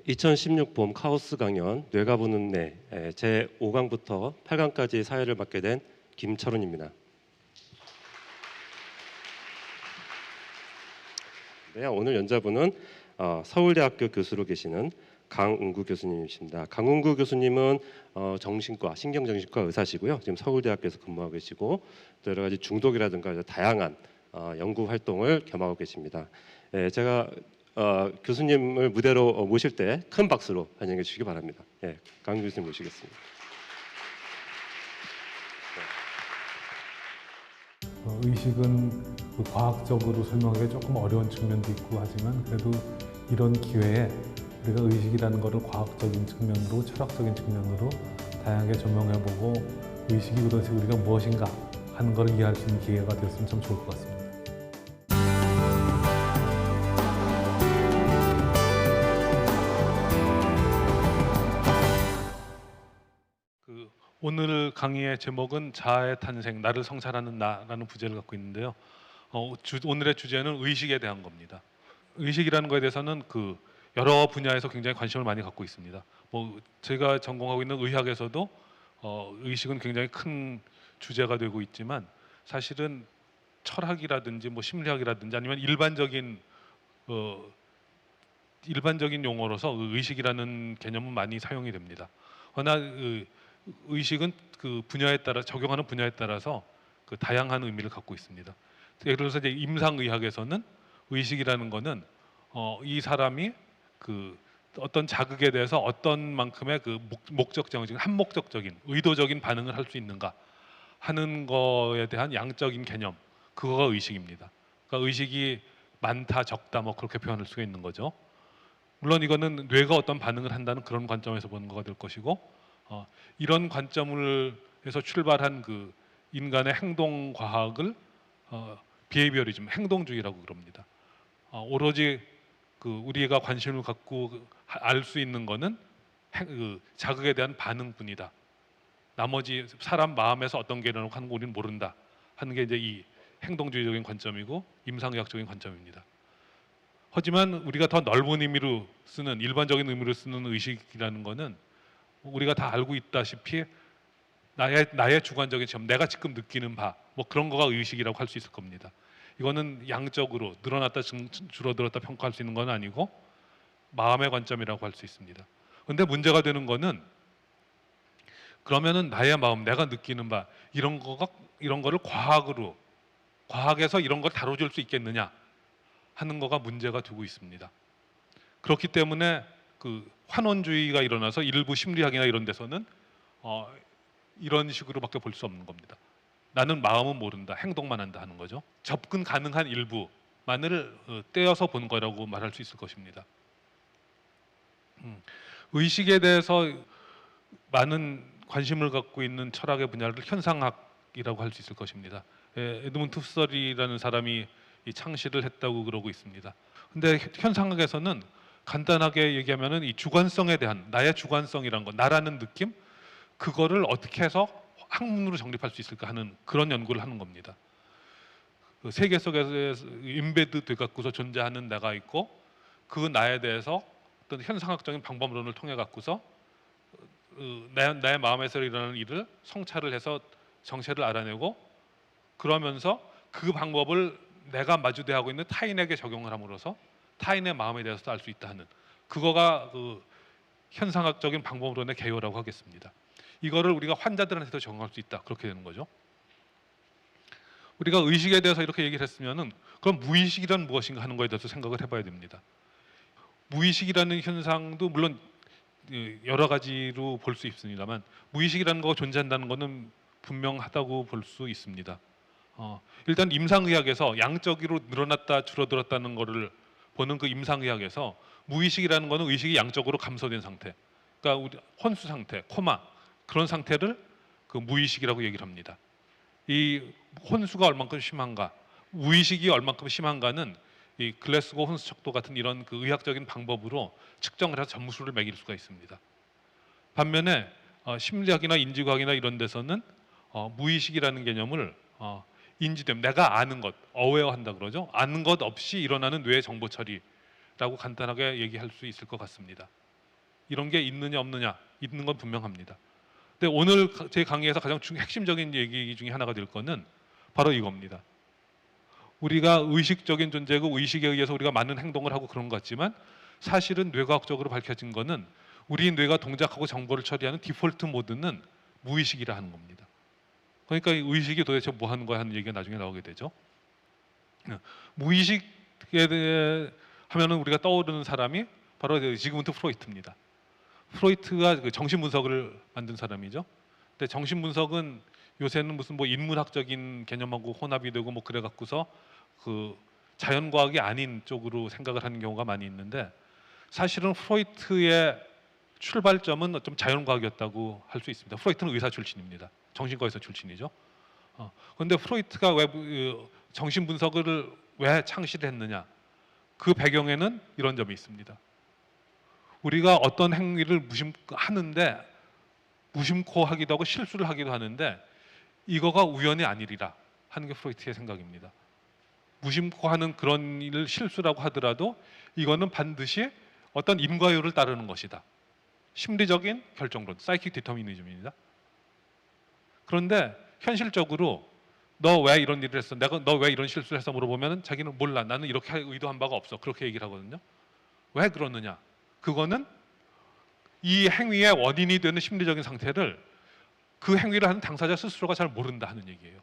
2016 봄 카오스 강연 뇌가 보는 뇌 제 5강부터 8강까지 사회를 맡게 된 김철훈입니다. 네, 오늘 연자분은 서울대학교 교수로 계시는 강운구 교수님이십니다. 강운구 교수님은 정신과, 신경정신과 의사시고요. 지금 서울대학교에서 근무하고 계시고 또 여러 가지 중독이라든가 다양한 연구 활동을 겸하고 계십니다. 제가 교수님을 무대로 모실 때 큰 박수로 환영해 주시기 바랍니다. 강 교수님 모시겠습니다. 의식은 과학적으로 설명하기 조금 어려운 측면도 있고 하지만 그래도 이런 기회에 우리가 의식이라는 것을 과학적인 측면으로 철학적인 측면으로 다양하게 조명해보고 의식이 도대체 우리가 무엇인가 하는 것을 이해할 수 있는 기회가 되었으면 참 좋을 것 같습니다. 오늘 강의의 제목은 자아의 탄생, 나를 성찰하는 나라는 부제를 갖고 있는데요. 오늘의 주제는 의식에 대한 겁니다. 의식이라는 것에 대해서는 여러 분야에서 굉장히 관심을 많이 갖고 있습니다. 제가 전공하고 있는 의학에서도 의식은 굉장히 큰 주제가 되고 있지만 사실은 철학이라든지 심리학이라든지 아니면 일반적인 용어로서 의식이라는 개념은 많이 사용이 됩니다. 그러나 의식은 그 분야에 따라 적용하는 분야에 따라서 다양한 의미를 갖고 있습니다. 예를 들어서 이제 임상의학에서는 의식이라는 것은 이 사람이 어떤 자극에 대해서 어떤 만큼의 목적적인 한목적적인 의도적인 반응을 할 수 있는가 하는 거에 대한 양적인 개념, 그거가 의식입니다. 그러니까 의식이 많다 적다 그렇게 표현할 수가 있는 거죠. 물론 이거는 뇌가 어떤 반응을 한다는 그런 관점에서 보는 거가 될 것이고 이런 관점에서 출발한 인간의 행동 과학을 비헤이비어리즘, 행동주의라고 그럽니다. 오로지 우리가 관심을 갖고 알 수 있는 거는 자극에 대한 반응뿐이다. 나머지 사람 마음에서 어떤 게 일어나고 하는 거 우리는 모른다 하는 게 이제 이 행동주의적인 관점이고 임상의학적인 관점입니다. 하지만 우리가 더 넓은 의미로 쓰는 일반적인 의미로 쓰는 의식이라는 거는 우리가 다 알고 있다시피 나의 주관적인 체험, 내가 지금 느끼는 바 그런 거가 의식이라고 할 수 있을 겁니다. 이거는 양적으로 늘어났다 줄어들었다 평가할 수 있는 건 아니고 마음의 관점이라고 할 수 있습니다. 그런데 문제가 되는 거는 그러면은 나의 마음, 내가 느끼는 바 이런 거를 과학에서 이런 걸 다뤄줄 수 있겠느냐 하는 거가 문제가 되고 있습니다. 그렇기 때문에 환원주의가 일어나서 일부 심리학이나 이런 데서는 이런 식으로밖에 볼 수 없는 겁니다. 나는 마음은 모른다, 행동만 한다 하는 거죠. 접근 가능한 일부만을 떼어서 본 거라고 말할 수 있을 것입니다. 의식에 대해서 많은 관심을 갖고 있는 철학의 분야를 현상학이라고 할 수 있을 것입니다. 에드문드 푸설이라는 사람이 이 창시를 했다고 그러고 있습니다. 근데 현상학에서는 간단하게 얘기하면은 이 주관성에 대한 나의 주관성이란 거, 나라는 느낌, 그거를 어떻게 해서 학문으로 정립할 수 있을까 하는 그런 연구를 하는 겁니다. 세계 속에서 임베드 돼 갖고서 존재하는 나가 있고 그 나에 대해서 어떤 현상학적인 방법론을 통해 갖고서 나의 마음에서 일어나는 일을 성찰을 해서 정체를 알아내고 그러면서 그 방법을 내가 마주대하고 있는 타인에게 적용을 함으로써 타인의 마음에 대해서도 알 수 있다 하는 그거가 현상학적인 방법론의 개요라고 하겠습니다. 이거를 우리가 환자들한테도 적용할 수 있다 그렇게 되는 거죠. 우리가 의식에 대해서 이렇게 얘기를 했으면은 그럼 무의식이란 무엇인가 하는 거에 대해서 생각을 해봐야 됩니다. 무의식이라는 현상도 물론 여러 가지로 볼 수 있습니다만 무의식이라는 거가 존재한다는 것은 분명하다고 볼 수 있습니다. 일단 임상의학에서 양적으로 늘어났다 줄어들었다는 거를 보는 임상의학에서 무의식이라는 것은 의식이 양적으로 감소된 상태, 그러니까 우리 혼수 상태, 코마 그런 상태를 무의식이라고 얘기를 합니다. 이 혼수가 얼만큼 심한가, 무의식이 얼만큼 심한가는 이 글래스고 혼수 척도 같은 이런 의학적인 방법으로 측정을 해서 점수를 매길 수가 있습니다. 반면에 심리학이나 인지과학이나 이런 데서는 무의식이라는 개념을 인지됨, 내가 아는 것, 어웨어한다 그러죠. 아는 것 없이 일어나는 뇌 정보 처리라고 간단하게 얘기할 수 있을 것 같습니다. 이런 게 있느냐 없느냐 있는 건 분명합니다. 근데 오늘 제 강의에서 가장 핵심적인 얘기 중에 하나가 될 거는 바로 이겁니다. 우리가 의식적인 존재고 의식에 의해서 우리가 많은 행동을 하고 그런 것 같지만 사실은 뇌과학적으로 밝혀진 거는 우리 뇌가 동작하고 정보를 처리하는 디폴트 모드는 무의식이라 하는 겁니다. 그러니까 이 의식이 도대체 뭐 하는 거야 하는 얘기가 나중에 나오게 되죠. 무의식에 대해 하면은 우리가 떠오르는 사람이 바로 지그문트 프로이트입니다. 프로이트가 그 정신분석을 만든 사람이죠. 근데 정신분석은 요새는 무슨 뭐 인문학적인 개념하고 혼합이 되고 뭐 그래 갖고서 그 자연과학이 아닌 쪽으로 생각을 하는 경우가 많이 있는데 사실은 프로이트의 출발점은 좀 자연과학이었다고 할 수 있습니다. 프로이트는 의사 출신입니다. 정신과에서 출신이죠. 그런데 프로이트가 왜 정신분석을 왜 창시했느냐? 그 배경에는 이런 점이 있습니다. 우리가 어떤 행위를 하는데 무심코 하기도 하고 실수를 하기도 하는데 이거가 우연이 아니리라 하는 게 프로이트의 생각입니다. 무심코 하는 그런 일을 실수라고 하더라도 이거는 반드시 어떤 인과율을 따르는 것이다. 심리적인 결정론, 사이킥 디터미니즘입니다. 그런데 현실적으로 너 왜 이런 일을 했어? 너 왜 이런 실수를 했어? 물어보면 자기는 몰라. 나는 이렇게 의도한 바가 없어. 그렇게 얘기를 하거든요. 왜 그러느냐? 그거는 이 행위의 원인이 되는 심리적인 상태를 그 행위를 하는 당사자 스스로가 잘 모른다 하는 얘기예요.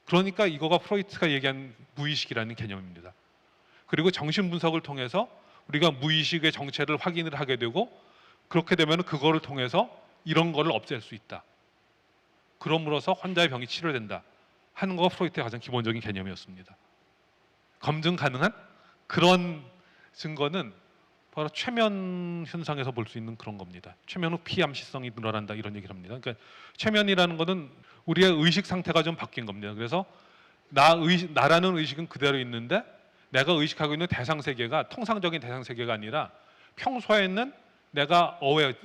그러니까 이거가 프로이트가 얘기한 무의식이라는 개념입니다. 그리고 정신분석을 통해서 우리가 무의식의 정체를 확인을 하게 되고 그렇게 되면 그거를 통해서 이런 거를 없앨 수 있다. 그럼으로써 환자의 병이 치료된다 하는 거가 프로이트의 가장 기본적인 개념이었습니다. 검증 가능한 그런 증거는 바로 최면 현상에서 볼 수 있는 그런 겁니다. 최면 후 피암시성이 늘어난다 이런 얘기를 합니다. 그러니까 최면이라는 것은 우리의 의식 상태가 좀 바뀐 겁니다. 그래서 나라는 의식은 그대로 있는데 내가 의식하고 있는 대상 세계가 통상적인 대상 세계가 아니라 평소에는 내가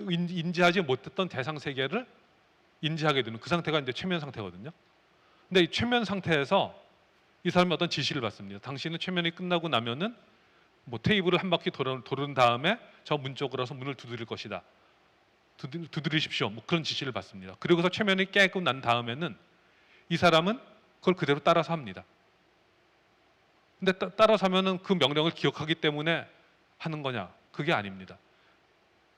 인지하지 못했던 대상 세계를 인지하게 되는 그 상태가 이제 최면 상태거든요. 근데 이 최면 상태에서 이 사람이 어떤 지시를 받습니다. 당신은 최면이 끝나고 나면은 뭐 테이블을 한 바퀴 도른 다음에 저 문 쪽으로 와서 문을 두드릴 것이다. 두드리십시오. 뭐 그런 지시를 받습니다. 그리고서 최면이 깨고 난 다음에는 이 사람은 그걸 그대로 따라서 합니다. 근데 따라서 하면은 그 명령을 기억하기 때문에 하는 거냐? 그게 아닙니다.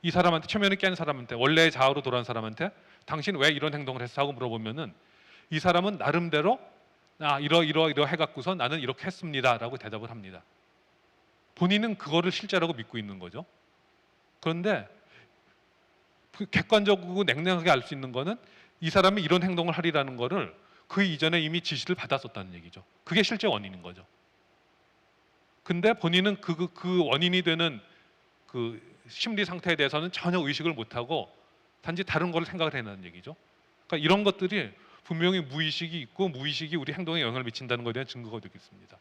이 사람한테 최면이 깬 사람한테 원래의 자아로 돌아온 사람한테 당신 왜 이런 행동을 했어? 하고 물어보면은 이 사람은 나름대로 이러 해갖고서 나는 이렇게 했습니다라고 대답을 합니다. 본인은 그거를 실제라고 믿고 있는 거죠. 그런데 객관적이고 냉랭하게 알 수 있는 거는 이 사람이 이런 행동을 하리라는 거를 그 이전에 이미 지시를 받았었다는 얘기죠. 그게 실제 원인인 거죠. 근데 본인은 그 원인이 되는 그 심리 상태에 대해서는 전혀 의식을 못하고 단지 다른 거를 생각을 해내는 얘기죠. 그러니까 이런 것들이 분명히 무의식이 있고 무의식이 우리 행동에 영향을 미친다는 것에 대한 증거가 되겠습니다.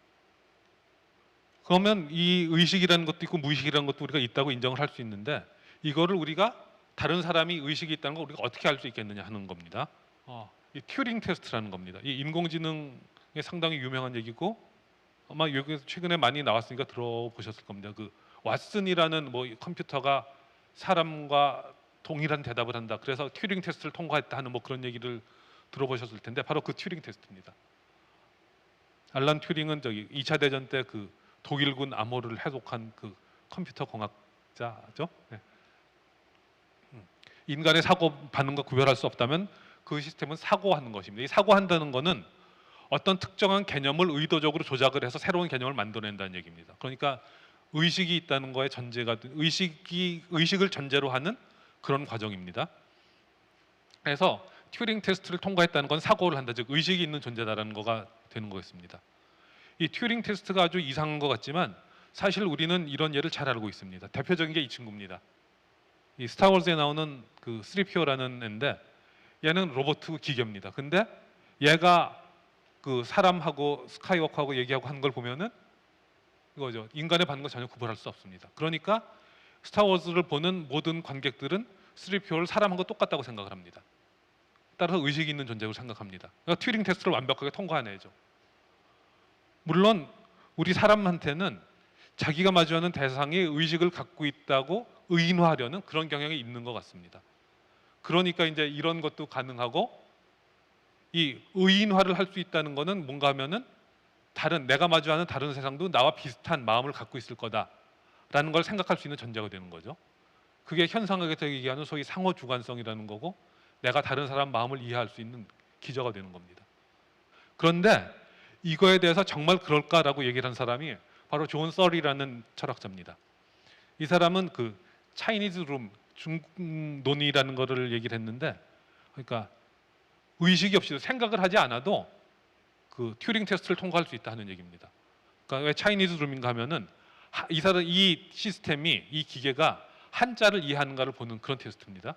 그러면 이 의식이라는 것도 있고 무의식이라는 것도 우리가 있다고 인정을 할 수 있는데 이거를 우리가 다른 사람이 의식이 있다는 걸 우리가 어떻게 알 수 있겠느냐 하는 겁니다. 이 튜링 테스트라는 겁니다. 이 인공지능에 상당히 유명한 얘기고 아마 여기서 최근에 많이 나왔으니까 들어보셨을 겁니다. 그 왓슨이라는 뭐 컴퓨터가 사람과 동일한 대답을 한다. 그래서 튜링 테스트를 통과했다 하는 뭐 그런 얘기를 들어보셨을 텐데 바로 그 튜링 테스트입니다. 알란 튜링은 2차 대전 때 그 독일군 암호를 해독한 그 컴퓨터 공학자죠. 네. 인간의 사고 반응과 구별할 수 없다면 그 시스템은 사고하는 것입니다. 이 사고한다는 것은 어떤 특정한 개념을 의도적으로 조작을 해서 새로운 개념을 만들어낸다는 얘기입니다. 그러니까 의식이 있다는 거의 전제가 의식을 전제로 하는 그런 과정입니다. 그래서 튜링 테스트를 통과했다는 건 사고를 한다, 즉 의식이 있는 존재다라는 거가 되는 거였습니다. 이 튜링 테스트가 아주 이상한 것 같지만 사실 우리는 이런 예를 잘 알고 있습니다. 대표적인 게 이 친구입니다. 이 스타워즈에 나오는 그 3PO라는 애인데 얘는 로봇 기계입니다. 근데 얘가 그 사람하고 스카이워크하고 얘기하고 하는 걸 보면은 이거죠. 인간의 반응과 전혀 구별할 수 없습니다. 그러니까 스타워즈를 보는 모든 관객들은 3PO를 사람하고 똑같다고 생각을 합니다. 따라서 의식이 있는 존재로 생각합니다. 그러니까 튜링 테스트를 완벽하게 통과한 애죠. 물론 우리 사람한테는 자기가 마주하는 대상이 의식을 갖고 있다고 의인화하려는 그런 경향이 있는 것 같습니다. 그러니까 이제 이런 것도 가능하고, 이 의인화를 할 수 있다는 것은 뭔가 하면은 다른, 내가 마주하는 다른 세상도 나와 비슷한 마음을 갖고 있을 거다라는 걸 생각할 수 있는 전제가 되는 거죠. 그게 현상학에서 얘기하는 소위 상호 주관성이라는 거고, 내가 다른 사람 마음을 이해할 수 있는 기저가 되는 겁니다. 그런데 이거에 대해서 정말 그럴까라고 얘기를 한 사람이 바로 존 썰이라는 철학자입니다. 이 사람은 그 차이니즈 룸, 중국 논의라는 거를 얘기를 했는데, 그러니까 의식이 없이도, 생각을 하지 않아도 그 튜링 테스트를 통과할 수 있다 하는 얘기입니다. 그러니까 왜 차이니즈 룸인가 하면은 이 시스템이, 이 기계가 한자를 이해하는가를 보는 그런 테스트입니다.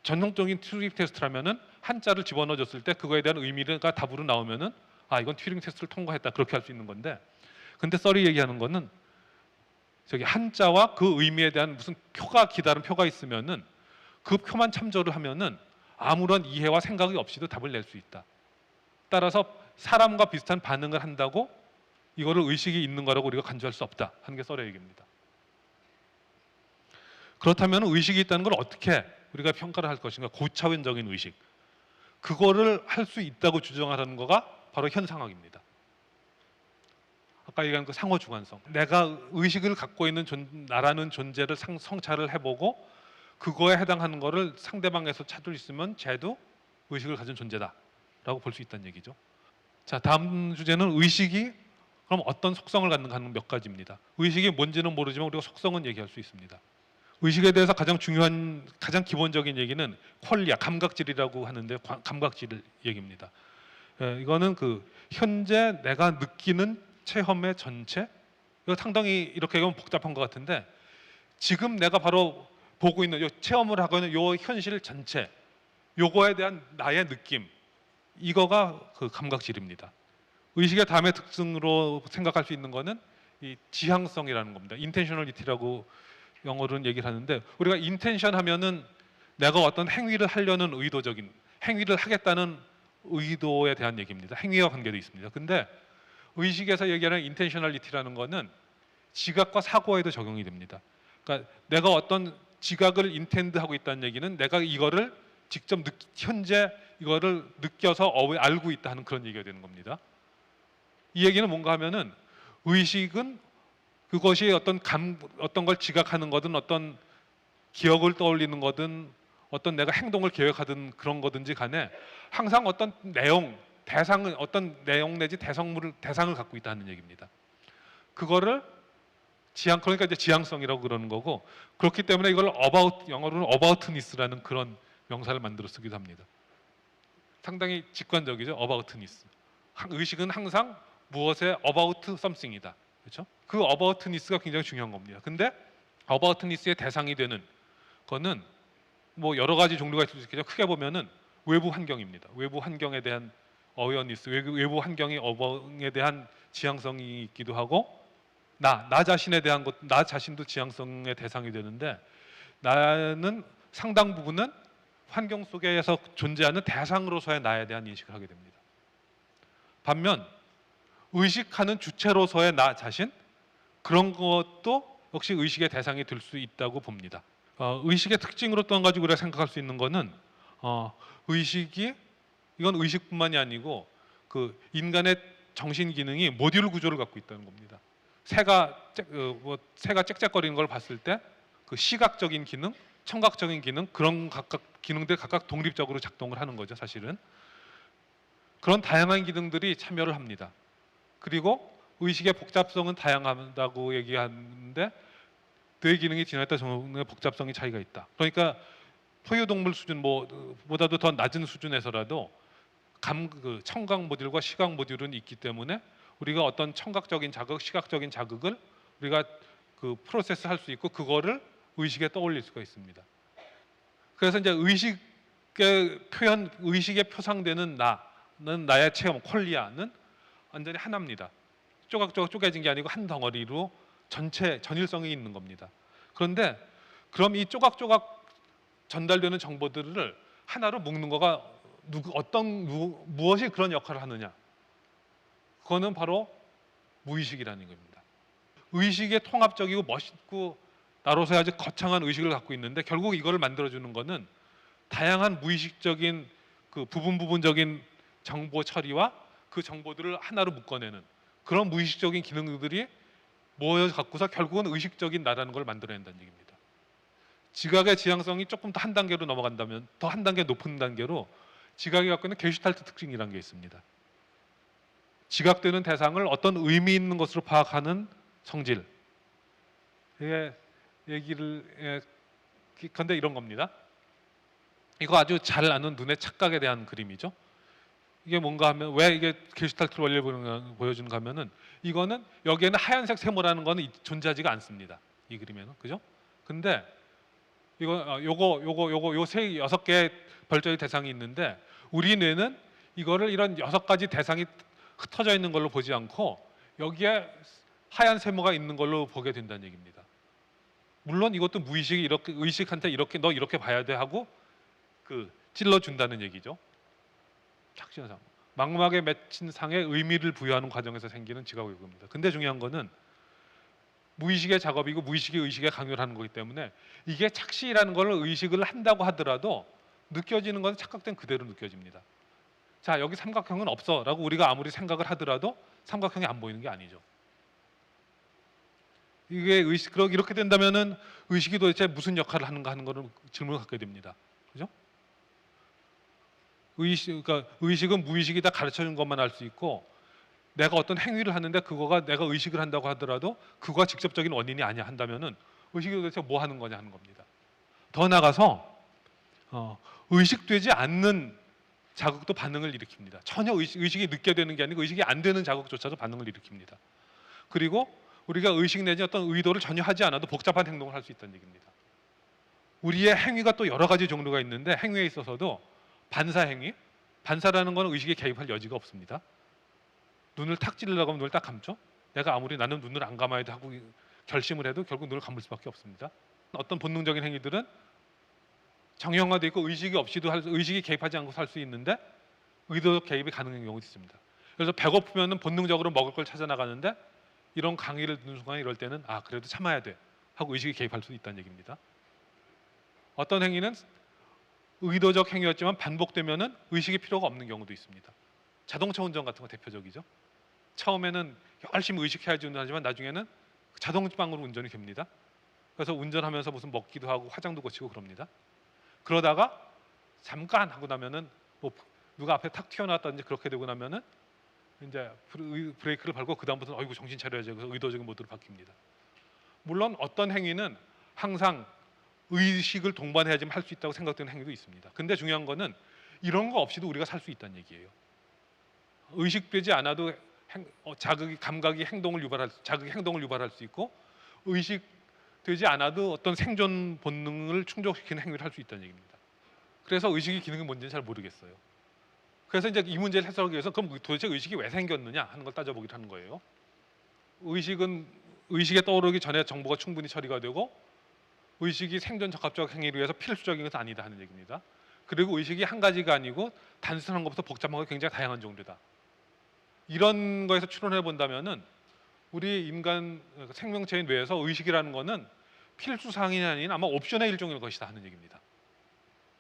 전통적인 튜링 테스트라면은 한자를 집어넣어줬을 때 그거에 대한 의미가 답으로 나오면은 아, 이건 튜링 테스트를 통과했다, 그렇게 할 수 있는 건데, 근데 썰이 얘기하는 거는 저기 한자와 그 의미에 대한 무슨 표가, 기다란 표가 있으면은 그 표만 참조를 하면은 아무런 이해와 생각이 없이도 답을 낼 수 있다. 따라서 사람과 비슷한 반응을 한다고 이거를 의식이 있는 거라고 우리가 간주할 수 없다 하는 게 썰의 얘기입니다. 그렇다면 의식이 있다는 걸 어떻게 우리가 평가를 할 것인가? 고차원적인 의식, 그거를 할 수 있다고 주장하는 거가 바로 현상학입니다. 아까 얘기한 그 상호 주관성, 내가 의식을 갖고 있는 나라는 존재를 성찰을 해보고 그거에 해당하는 거를 상대방에서 찾을 수 있으면 쟤도 의식을 가진 존재다라고 볼 수 있다는 얘기죠. 자, 다음 주제는 의식이 그럼 어떤 속성을 갖는가 하는 몇 가지입니다. 의식이 뭔지는 모르지만 우리가 속성은 얘기할 수 있습니다. 의식에 대해서 가장 중요한, 가장 기본적인 얘기는 퀄리아, 감각질이라고 하는데, 감각질 얘기입니다. 이거는 그 현재 내가 느끼는 체험의 전체, 이거 상당히 이렇게 하면 복잡한 것 같은데, 지금 내가 바로 보고 있는 요 체험을 하고 있는 요 현실 전체, 요거에 대한 나의 느낌, 이거가 그 감각질입니다. 의식의 다음의 특징으로 생각할 수 있는 거는 이 지향성이라는 겁니다. 인텐셔널리티라고 영어로는 얘기를 하는데, 우리가 인텐션 하면은 내가 어떤 행위를 하려는 의도적인, 행위를 하겠다는 의도에 대한 얘기입니다. 행위와 관계도 있습니다. 근데 의식에서 얘기하는 인텐셔널리티라는 거는 지각과 사고에도 적용이 됩니다. 그러니까 내가 어떤 지각을 인텐드하고 있다는 얘기는 내가 이거를 직접 현재 이거를 느껴서 알고 있다 하는 그런 얘기가 되는 겁니다. 이 얘기는 뭔가 하면은 의식은 그것이 어떤 걸 지각하는 거든, 어떤 기억을 떠올리는 거든, 어떤 내가 행동을 계획하든 그런 거든지 간에 항상 어떤 내용, 대상을, 어떤 내용 내지 대상을 갖고 있다는 얘기입니다. 그거를 그러니까 이제 지향성이라고 그러는 거고, 그렇기 때문에 이걸 영어로는 aboutness라는 그런 명사를 만들어 쓰기도 합니다. 상당히 직관적이죠, aboutness. 의식은 항상 무엇에 about something이다. 그렇죠? 그 aboutness가 굉장히 중요한 겁니다. 근데 aboutness의 대상이 되는 거는 뭐 여러 가지 종류가 있을 수 있겠죠. 크게 보면은 외부 환경입니다. 외부 환경에 대한 awareness, 외부 환경의 어벙에 대한 지향성이 있기도 하고, 나 자신에 대한 것, 나 자신도 지향성의 대상이 되는데, 나는 상당 부분은 환경 속에서 존재하는 대상으로서의 나에 대한 인식을 하게 됩니다. 반면 의식하는 주체로서의 나 자신, 그런 것도 역시 의식의 대상이 될 수 있다고 봅니다. 의식의 특징으로 또 한 가지 우리가 생각할 수 있는 거는 의식이, 이건 의식뿐만이 아니고 그 인간의 정신 기능이 모듈 구조를 갖고 있다는 겁니다. 새가 짹짹거리는 걸 봤을 때 그 시각적인 기능, 청각적인 기능, 그런 각각 기능들 각각 독립적으로 작동을 하는 거죠. 사실은 그런 다양한 기능들이 참여를 합니다. 그리고 의식의 복잡성은 다양하다고 얘기하는데, 뇌 기능이 진화에 따라 정의 복잡성이 차이가 있다. 그러니까 포유동물 수준보다도 더 낮은 수준에서라도 청각 모듈과 시각 모듈은 있기 때문에 우리가 어떤 청각적인 자극, 시각적인 자극을 우리가 그 프로세스 할 수 있고, 그거를 의식에 떠올릴 수가 있습니다. 그래서 이제 의식에 표상되는 나는, 나의 체험, 퀄리아는 완전히 하나입니다. 조각조각 쪼개진 게 아니고 한 덩어리로 전일성이 있는 겁니다. 그런데 그럼 이 조각조각 전달되는 정보들을 하나로 묶는 거가 무엇이 그런 역할을 하느냐? 그거는 바로 무의식이라는 겁니다. 의식의 통합적이고 멋있고 나로서의 아주 거창한 의식을 갖고 있는데 결국 이거를 만들어주는 거는 다양한 무의식적인 그 부분적인 정보 처리와 그 정보들을 하나로 묶어내는 그런 무의식적인 기능들이 모여 갖고서 결국은 의식적인 나라는 걸 만들어낸다는 얘기입니다. 지각의 지향성이 조금 더 한 단계로 넘어간다면 더 한 단계 높은 단계로 지각이 갖고 있는 게슈탈트 특징이라는 게 있습니다. 지각되는 대상을 어떤 의미 있는 것으로 파악하는 성질. 이게 얘기를 근데 이런 겁니다. 이거 아주 잘 아는 눈의 착각에 대한 그림이죠. 이게 뭔가 하면 왜 이게 게슈탈트 원리를 보여주는가 하면은 이거는 여기에는 하얀색 세모라는 거는 존재하지가 않습니다. 이 그림에는 그죠? 근데 요거 세 여섯 개의 별적의 대상이 있는데 우리 뇌는 이거를 이런 6가지 대상이 흩어져 있는 걸로 보지 않고 여기에 하얀 세모가 있는 걸로 보게 된다는 얘기입니다. 물론 이것도 무의식이 이렇게 의식한테 이렇게 너 이렇게 봐야 돼 하고 그 찔러 준다는 얘기죠. 착신상 망막에 맺힌 상에 의미를 부여하는 과정에서 생기는 지각의식입니다. 근데 중요한 거는 무의식의 작업이고 무의식이 의식에 강요를 하는 거기 때문에 이게 착시라는 걸 의식을 한다고 하더라도 느껴지는 것은 착각된 그대로 느껴집니다. 자, 여기 삼각형은 없어라고 우리가 아무리 생각을 하더라도 삼각형이 안 보이는 게 아니죠. 이게 의식 이렇게 된다면은 의식이 도대체 무슨 역할을 하는가 하는 거를 질문을 갖게 됩니다. 그죠? 그러니까 의식은 무의식이 다 가르쳐 준 것만 알 수 있고 내가 어떤 행위를 하는데 그거가 내가 의식을 한다고 하더라도 그거가 직접적인 원인이 아니야 한다면은 의식이 도대체 뭐 하는 거냐 하는 겁니다. 더 나가서 의식되지 않는 자극도 반응을 일으킵니다. 전혀 의식이 늦게 되는 게 아니고 의식이 안 되는 자극조차도 반응을 일으킵니다. 그리고 우리가 의식 내지 어떤 의도를 전혀 하지 않아도 복잡한 행동을 할 수 있다는 얘기입니다. 우리의 행위가 또 여러 가지 종류가 있는데 행위에 있어서도 반사 행위, 반사라는 건 의식에 개입할 여지가 없습니다. 눈을 탁 찌르려고 하면 눈을 딱 감죠. 내가 아무리 나는 눈을 안 감아야 돼 하고 결심을 해도 결국 눈을 감을 수밖에 없습니다. 어떤 본능적인 행위들은 정형화되어 있고 의식이 개입하지 않고 할 수 있는데 의도적 개입이 가능한 경우도 있습니다. 그래서 배고프면 본능적으로 먹을 걸 찾아 나가는데 이런 강의를 듣는 순간 이럴 때는 아 그래도 참아야 돼 하고 의식이 개입할 수 있다는 얘기입니다. 어떤 행위는 의도적 행위였지만 반복되면은 의식이 필요가 없는 경우도 있습니다. 자동차 운전 같은 거 대표적이죠. 처음에는 열심히 의식해야지 운전하지만 나중에는 자동방으로 운전이 됩니다. 그래서 운전하면서 무슨 먹기도 하고 화장도 고치고 그럽니다. 그러다가 잠깐 하고 나면은 뭐 누가 앞에 탁 튀어나왔다든지 그렇게 되고 나면은 이제 브레이크를 밟고 그 다음부터는 어이구 정신 차려야지 그래서 의도적인 모드로 바뀝니다. 물론 어떤 행위는 항상 의식을 동반해야지만 할 수 있다고 생각되는 행위도 있습니다. 근데 중요한 거는 이런 거 없이도 우리가 살 수 있다는 얘기예요. 의식되지 않아도 자극이 행동을 유발할 수 있고 의식되지 않아도 어떤 생존 본능을 충족시키는 행위를 할 수 있다는 얘기입니다. 그래서 의식의 기능이 뭔지는 잘 모르겠어요. 그래서 이제 이 문제를 해석하기 위해서 그럼 도대체 의식이 왜 생겼느냐 하는 걸 따져보기로 하는 거예요. 의식에 떠오르기 전에 정보가 충분히 처리가 되고 의식이 생존 적합적 행위를 위해서 필수적인 것은 아니다 하는 얘기입니다. 그리고 의식이 한 가지가 아니고 단순한 것부터 복잡한 것 굉장히 다양한 종류다. 이런 거에서 추론해 본다면은 우리 인간 생명체의 뇌에서 의식이라는 거는 필수 사항이 아닌 아마 옵션의 일종일 것이다 하는 얘기입니다.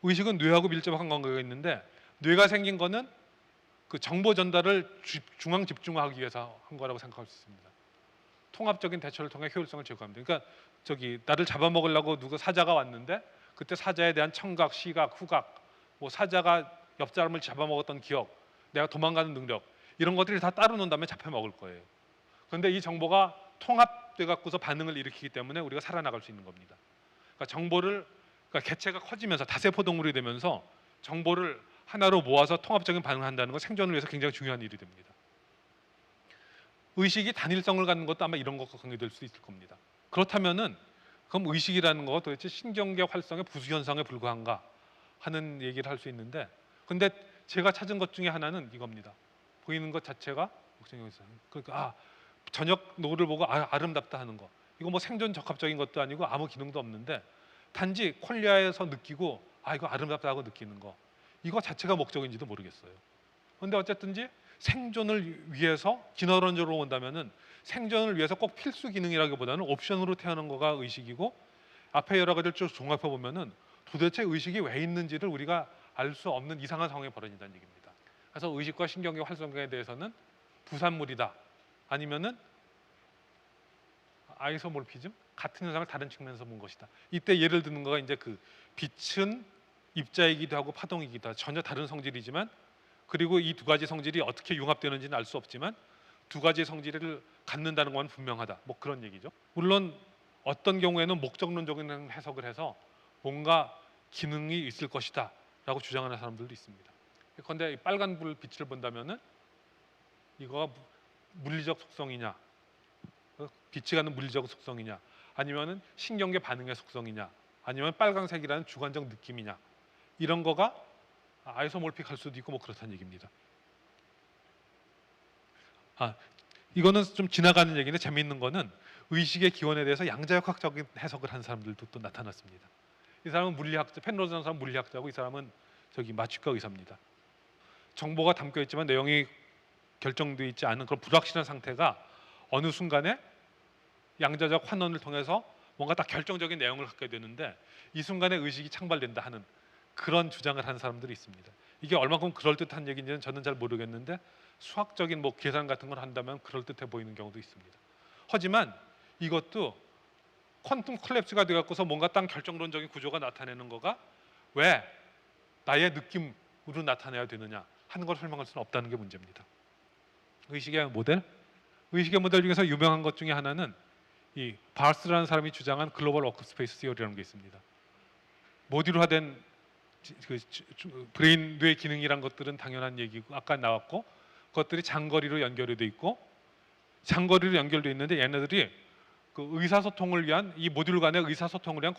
의식은 뇌하고 밀접한 관계가 있는데 뇌가 생긴 거는 그 정보 전달을 중앙 집중화하기 위해서 한 거라고 생각할 수 있습니다. 통합적인 대처를 통해 효율성을 제고합니다. 그러니까 나를 잡아먹으려고 누가 사자가 왔는데 그때 사자에 대한 청각, 시각, 후각, 뭐 사자가 옆 사람을 잡아먹었던 기억, 내가 도망가는 능력 이런 것들이 다 따로 논 다음에 잡혀먹을 거예요. 그런데 이 정보가 통합돼 갖고서 반응을 일으키기 때문에 우리가 살아나갈 수 있는 겁니다. 그러니까 개체가 커지면서 다세포 동물이 되면서 정보를 하나로 모아서 통합적인 반응을 한다는 건 생존을 위해서 굉장히 중요한 일이 됩니다. 의식이 단일성을 갖는 것도 아마 이런 것과 관계될 수 있을 겁니다. 그렇다면은 그럼 의식이라는 거 도대체 신경계 활성의 부수 현상에 불과한가 하는 얘기를 할 수 있는데, 근데 제가 찾은 것 중에 하나는 이겁니다. 보이는 것 자체가 그러니까 저녁 노을을 보고 아름답다 하는 거. 이거 뭐 생존 적합적인 것도 아니고 아무 기능도 없는데 단지 콜리아에서 느끼고 이거 아름답다 하고 느끼는 거. 이거 자체가 목적인지도 모르겠어요. 그런데 어쨌든지 생존을 위해서 기너런적으로 본다면은 생존을 위해서 꼭 필수 기능이라기보다는 옵션으로 태어난 거가 의식이고 앞에 여러 가지를 쭉 종합해 보면은 도대체 의식이 왜 있는지를 우리가 알 수 없는 이상한 상황이 벌어진다는 얘기입니다. 그래서 의식과 신경계 활성화에 대해서는 부산물이다, 아니면은 아이소몰피즘, 같은 현상을 다른 측면에서 본 것이다. 이때 예를 드는 거가 이제 그 빛은 입자이기도 하고 파동이기도 하고 전혀 다른 성질이지만, 그리고 이 두 가지 성질이 어떻게 융합되는지는 알 수 없지만 두 가지 성질을 갖는다는 건 분명하다. 뭐 그런 얘기죠. 물론 어떤 경우에는 목적론적인 해석을 해서 뭔가 기능이 있을 것이다 라고 주장하는 사람들도 있습니다. 그런데 빨간 불 빛을 본다면은 이거가 물리적 속성이냐, 빛이 갖는 물리적 속성이냐, 아니면은 신경계 반응의 속성이냐, 아니면 빨강색이라는 주관적 느낌이냐, 이런 거가 아이소몰픽할 수도 있고 뭐 그렇다는 얘기입니다. 이거는 좀 지나가는 얘기인데 재미있는 거는 의식의 기원에 대해서 양자역학적인 해석을 한 사람들도 또 나타났습니다. 이 사람은 물리학자, 펜로즈라는 사람은 물리학자고, 이 사람은 저기 마취과 의사입니다. 정보가 담겨 있지만 내용이 결정되어 있지 않은 그런 불확실한 상태가 어느 순간에 양자적 환원을 통해서 뭔가 딱 결정적인 내용을 갖게 되는데 이 순간에 의식이 창발된다 하는 그런 주장을 하는 사람들이 있습니다. 이게 얼마큼 그럴듯한 얘기인지는 저는 잘 모르겠는데 수학적인 뭐 계산 같은 걸 한다면 그럴듯해 보이는 경우도 있습니다. 하지만 이것도 퀀텀 콜랩스가 되어서 뭔가 딱 결정론적인 구조가 나타내는 거가 왜 나의 느낌으로 나타내야 되느냐 하는 걸 설명할 수는 없다는 게 문제입니다. 의식의 모델 중에서 유명한 것 중에 하나는 이 바스라는 사람이 주장한 글로벌 워크스페이스 티어리라는 게 있습니다. 모듈화된 브레인 뇌 기능이란 것들은 당연한 얘기고 아까 나왔고, 그것들이 장거리로 연결이 돼 있고, 장거리로 연결돼 있는데 얘네들이 그 의사소통을 위한, 이 모듈 간의 의사소통을 위한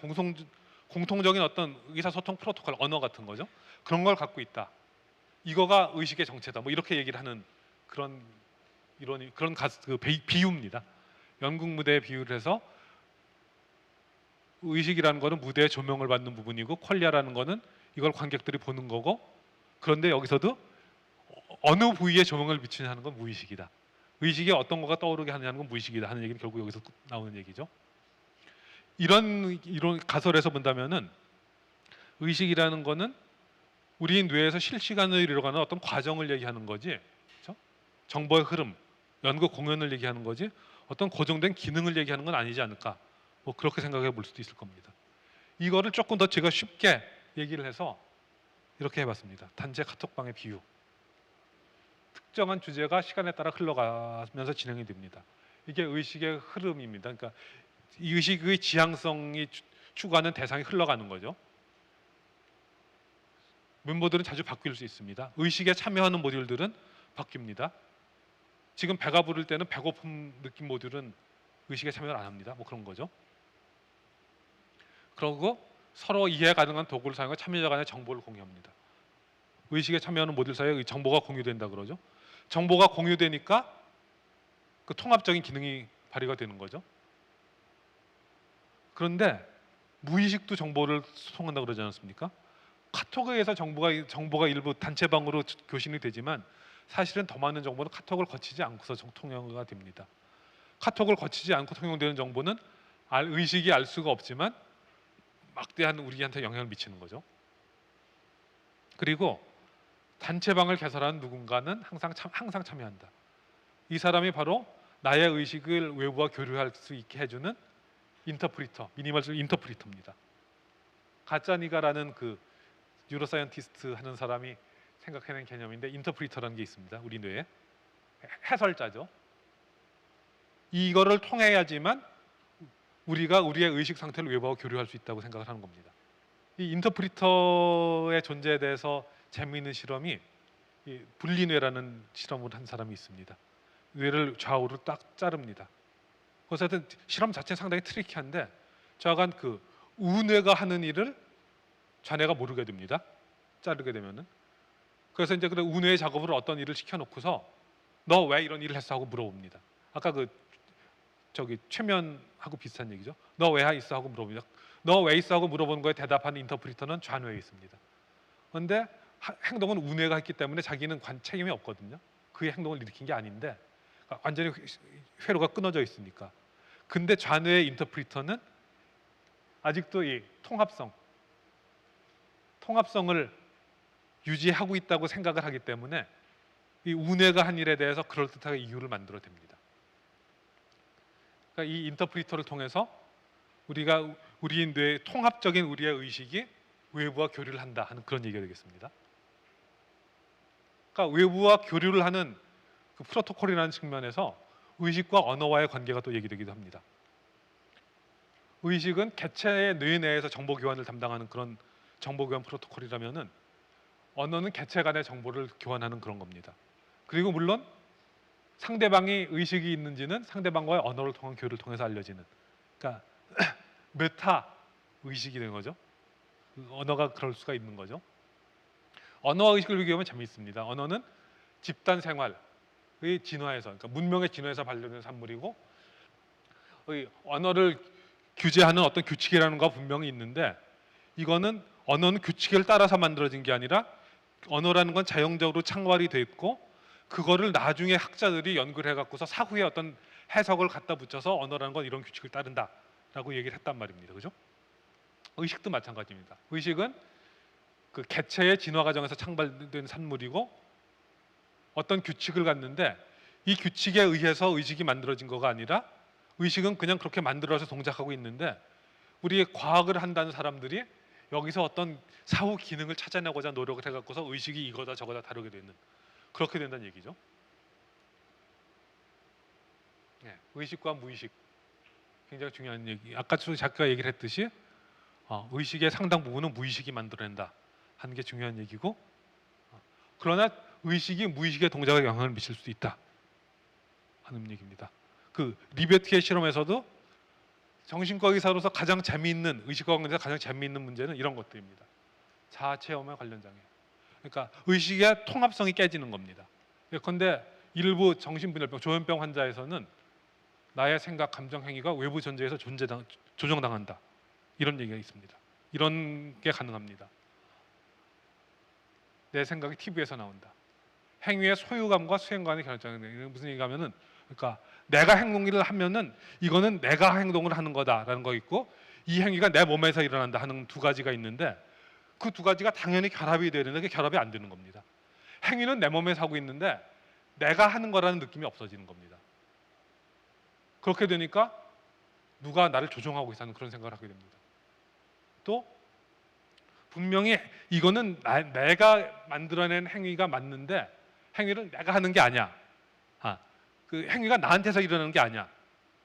공통적인 어떤 의사소통 프로토콜, 언어 같은 거죠. 그런 걸 갖고 있다. 이거가 의식의 정체다. 뭐 이렇게 얘기를 하는 그런 이론이, 그런 비유입니다. 연극 무대에 비유를 해서 의식이라는 거는 무대에 조명을 받는 부분이고, 퀄리아라는 거는 이걸 관객들이 보는 거고, 그런데 여기서도 어느 부위에 조명을 비추냐는 건 무의식이다. 의식이 어떤 거가 떠오르게 하느냐는 건 무의식이다 하는 얘기는 결국 여기서 나오는 얘기죠. 이런 가설에서 본다면은 의식이라는 거는 우리 뇌에서 실시간으로 일어나는 어떤 과정을 얘기하는 거지, 그렇죠? 정보의 흐름, 연극 공연을 얘기하는 거지 어떤 고정된 기능을 얘기하는 건 아니지 않을까, 뭐 그렇게 생각해 볼 수도 있을 겁니다. 이거를 조금 더 제가 쉽게 얘기를 해서 이렇게 해봤습니다. 단체 카톡방의 비유. 특정한 주제가 시간에 따라 흘러가면서 진행이 됩니다. 이게 의식의 흐름입니다. 그러니까 이 의식의 지향성이 추구하는 대상이 흘러가는 거죠. 멤버들은 자주 바뀔 수 있습니다. 의식에 참여하는 모듈들은 바뀝니다. 지금 배가 부를 때는 배고픔 느낌 모듈은 의식에 참여를 안 합니다. 뭐 그런 거죠. 그리고 서로 이해 가능한 도구를 사용해 참여자 간의 정보를 공유합니다. 의식에 참여하는 모듈 사이에 정보가 공유된다 그러죠. 정보가 공유되니까 그 통합적인 기능이 발휘가 되는 거죠. 그런데 무의식도 정보를 수송한다 그러지 않았습니까? 카톡에 의해서 정보가 일부 단체방으로 교신이 되지만 사실은 더 많은 정보는 카톡을 거치지 않고서 통용가 됩니다. 카톡을 거치지 않고 통용되는 정보는 의식이 알 수가 없지만 막대한 우리한테 영향을 미치는 거죠. 그리고 단체방을 개설하는 누군가는 항상 참여한다. 이 사람이 바로 나의 의식을 외부와 교류할 수 있게 해주는 인터프리터, 미니멀 인터프리터입니다. 가짜니가라는 그 뉴로사이언티스트 하는 사람이 생각해낸 개념인데, 인터프리터라는 게 있습니다. 우리 뇌에 해설자죠. 이거를 통해야지만 우리가 우리의 의식 상태를 외부와 교류할 수 있다고 생각을 하는 겁니다. 이 인터프리터의 존재에 대해서 재미있는 실험이 이 분리뇌라는 실험을 한 사람이 있습니다. 뇌를 좌우로 딱 자릅니다. 그래서 하여튼 실험 자체는 상당히 트리키한데, 저간 그 우뇌가 하는 일을 좌뇌가 모르게 됩니다. 자르게 되면은. 그래서 이제 그 우뇌의 작업으로 어떤 일을 시켜놓고서 너 왜 이런 일을 했어 하고 물어봅니다. 아까 그 저기 최면하고 비슷한 얘기죠. 너 왜 있어 하고 물어봅니다. 너 왜 있어 하고 물어보는 거에 대답하는 인터프리터는 좌뇌에 있습니다. 그런데 행동은 우뇌가 했기 때문에 자기는 책임이 없거든요. 그의 행동을 일으킨 게 아닌데 완전히 회로가 끊어져 있으니까. 근데 좌뇌의 인터프리터는 아직도 이 통합성을 유지하고 있다고 생각을 하기 때문에 이 운해가 한 일에 대해서 그럴듯하게 이유를 만들어냅니다. 그러니까 이 인터프리터를 통해서 우리가 우리 뇌의 통합적인 우리의 의식이 외부와 교류를 한다 하는 그런 얘기가 되겠습니다. 그러니까 외부와 교류를 하는 그 프로토콜이라는 측면에서 의식과 언어와의 관계가 또 얘기되기도 합니다. 의식은 개체의 뇌 내에서 정보 교환을 담당하는 그런 정보 교환 프로토콜이라면은 언어는 개체 간의 정보를 교환하는 그런 겁니다. 그리고 물론 상대방이 의식이 있는지는 상대방과의 언어를 통한 교류를 통해서 알려지는, 그러니까 메타 의식이 되는 거죠. 언어가 그럴 수가 있는 거죠. 언어와 의식을 비교하면 재미있습니다. 언어는 집단 생활의 진화에서, 그러니까 문명의 진화에서 발견된 산물이고, 언어를 규제하는 어떤 규칙이라는 거 분명히 있는데, 이거는 언어는 규칙을 따라서 만들어진 게 아니라 언어라는 건 자연적으로 창발이 돼 있고, 그거를 나중에 학자들이 연구를 해갖고서 사후에 어떤 해석을 갖다 붙여서 언어라는 건 이런 규칙을 따른다라고 얘기를 했단 말입니다. 그죠? 의식도 마찬가지입니다. 의식은 그 개체의 진화 과정에서 창발된 산물이고 어떤 규칙을 갖는데, 이 규칙에 의해서 의식이 만들어진 거가 아니라 의식은 그냥 그렇게 만들어서 동작하고 있는데, 우리 과학을 한다는 사람들이 여기서 어떤 사후 기능을 찾아내고자 노력을 해갖고서 의식이 이거다 저거다 다르게 되는, 그렇게 된다는 얘기죠. 네, 의식과 무의식 굉장히 중요한 얘기. 아까 작가가 얘기를 했듯이 의식의 상당 부분은 무의식이 만들어낸다 하는 게 중요한 얘기고, 그러나 의식이 무의식의 동작에 영향을 미칠 수도 있다 하는 얘기입니다. 그 리베티의 실험에서도 정신과 의사로서 가장 재미있는, 의식과 관련해서 가장 재미있는 문제는 이런 것들입니다. 자아 체험에 관련 장애. 그러니까 의식의 통합성이 깨지는 겁니다. 그런데 일부 정신분열병, 조현병 환자에서는 나의 생각, 감정, 행위가 외부 존재에서 조정당한다, 이런 얘기가 있습니다. 이런 게 가능합니다. 내 생각이 TV에서 나온다. 행위의 소유감과 수행관의 결정이 무슨 얘기냐면은, 그러니까 내가 행동을 하면은 이거는 내가 행동을 하는 거다라는 거 있고, 이 행위가 내 몸에서 일어난다 하는 두 가지가 있는데, 그 두 가지가 당연히 결합이 되는데 그게 결합이 안 되는 겁니다. 행위는 내 몸에서 하고 있는데 내가 하는 거라는 느낌이 없어지는 겁니다. 그렇게 되니까 누가 나를 조종하고 있다는 그런 생각을 하게 됩니다. 또 분명히 이거는 내가 만들어낸 행위가 맞는데 행위를 내가 하는 게 아니야. 그 행위가 나한테서 일어나는 게 아니야.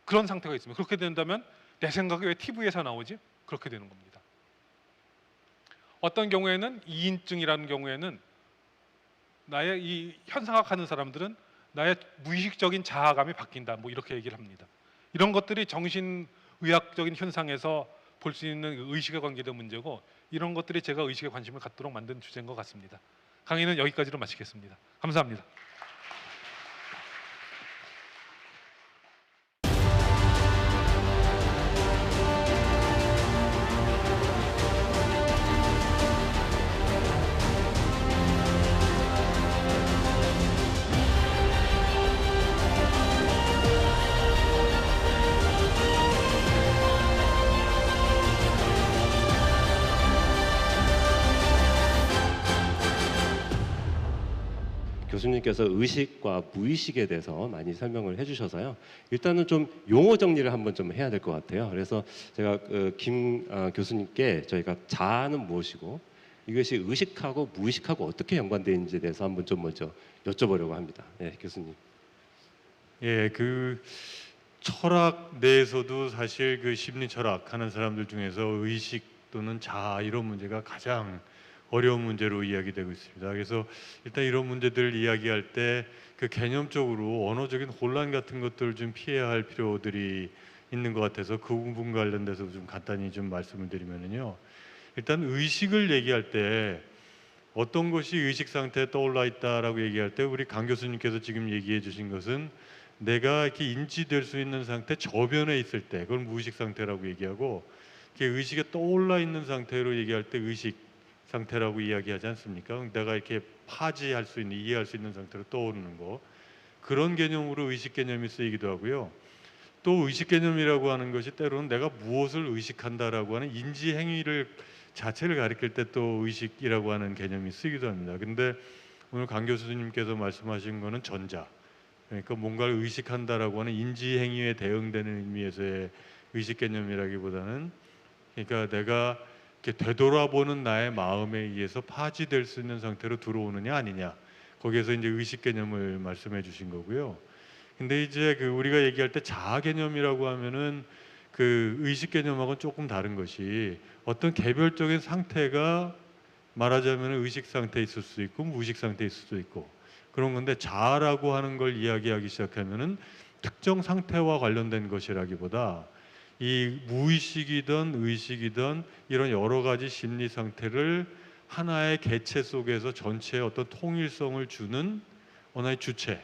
그런 상태가 있습니다. 그렇게 된다면 내 생각이 왜 TV에서 나오지? 그렇게 되는 겁니다. 어떤 경우에는 이인증이라는 경우에는 나의 이 현상학하는 사람들은 나의 무의식적인 자아감이 바뀐다, 뭐 이렇게 얘기를 합니다. 이런 것들이 정신의학적인 현상에서 볼 수 있는 의식에 관계된 문제고, 이런 것들이 제가 의식에 관심을 갖도록 만든 주제인 것 같습니다. 강의는 여기까지로 마치겠습니다. 감사합니다. 교수님께서 의식과 무의식에 대해서 많이 설명을 해주셔서요. 일단은 좀 용어 정리를 한번 좀 해야 될 것 같아요. 그래서 제가 김 교수님께 저희가 자아는 무엇이고 이것이 의식하고 무의식하고 어떻게 연관되어 있는지에 대해서 한번 좀 먼저 여쭤보려고 합니다. 네, 교수님. 예, 그 철학 내에서도 사실 그 심리 철학 하는 사람들 중에서 의식 또는 자아 이런 문제가 가장 어려운 문제로 이야기되고 있습니다. 그래서 일단 이런 문제들을 이야기할 때 그 개념적으로 언어적인 혼란 같은 것들을 좀 피해야 할 필요들이 있는 것 같아서 그 부분 관련돼서 좀 간단히 좀 말씀을 드리면요. 일단 의식을 얘기할 때 어떤 것이 의식 상태에 떠올라 있다라고 얘기할 때 우리 강 교수님께서 지금 얘기해 주신 것은 내가 이렇게 인지될 수 있는 상태, 저변에 있을 때 그걸 무의식 상태라고 얘기하고, 이렇게 의식에 떠올라 있는 상태로 얘기할 때 의식 상태라고 이야기하지 않습니까? 내가 이렇게 파지할 수 있는, 이해할 수 있는 상태로 떠오르는 거, 그런 개념으로 의식 개념이 쓰이기도 하고요. 또 의식 개념이라고 하는 것이 때로는 내가 무엇을 의식한다라고 하는 인지 행위를 자체를 가리킬 때 또 의식이라고 하는 개념이 쓰이기도 합니다. 근데 오늘 강 교수님께서 말씀하신 거는 전자, 그러니까 뭔가를 의식한다라고 하는 인지 행위에 대응되는 의미에서의 의식 개념이라기보다는, 그러니까 내가 이렇게 되돌아보는 나의 마음에 의해서 파지될 수 있는 상태로 들어오느냐 아니냐, 거기에서 이제 의식 개념을 말씀해 주신 거고요. 근데 이제 그 우리가 얘기할 때 자아 개념이라고 하면은 그 의식 개념하고는 조금 다른 것이, 어떤 개별적인 상태가 말하자면 의식 상태에 있을 수도 있고 무의식 상태에 있을 수도 있고 그런 건데, 자아라고 하는 걸 이야기하기 시작하면은 특정 상태와 관련된 것이라기보다 이 무의식이든 의식이든 이런 여러 가지 심리 상태를 하나의 개체 속에서 전체의 어떤 통일성을 주는 하나의 주체,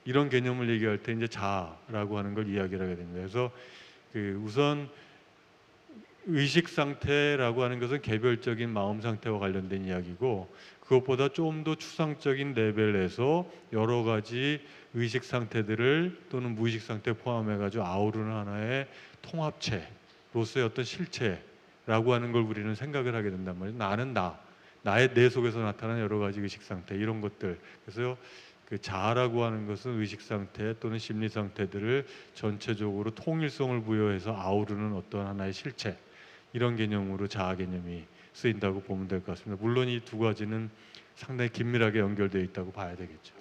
이런 개념을 얘기할 때 이제 자아라고 하는 걸 이야기를 하게 됩니다. 그래서 그 우선 의식 상태라고 하는 것은 개별적인 마음 상태와 관련된 이야기고, 그것보다 좀 더 추상적인 레벨에서 여러 가지 의식 상태들을 또는 무의식 상태 포함해 가지고 아우르는 하나의 통합체로서의 어떤 실체라고 하는 걸 우리는 생각을 하게 된단 말이에요. 나는 나의 내 속에서 나타나는 여러 가지 의식 상태, 이런 것들. 그래서 그 자아라고 하는 것은 의식 상태 또는 심리 상태들을 전체적으로 통일성을 부여해서 아우르는 어떤 하나의 실체, 이런 개념으로 자아 개념이 쓰인다고 보면 될 것 같습니다. 물론 이 두 가지는 상당히 긴밀하게 연결되어 있다고 봐야 되겠죠.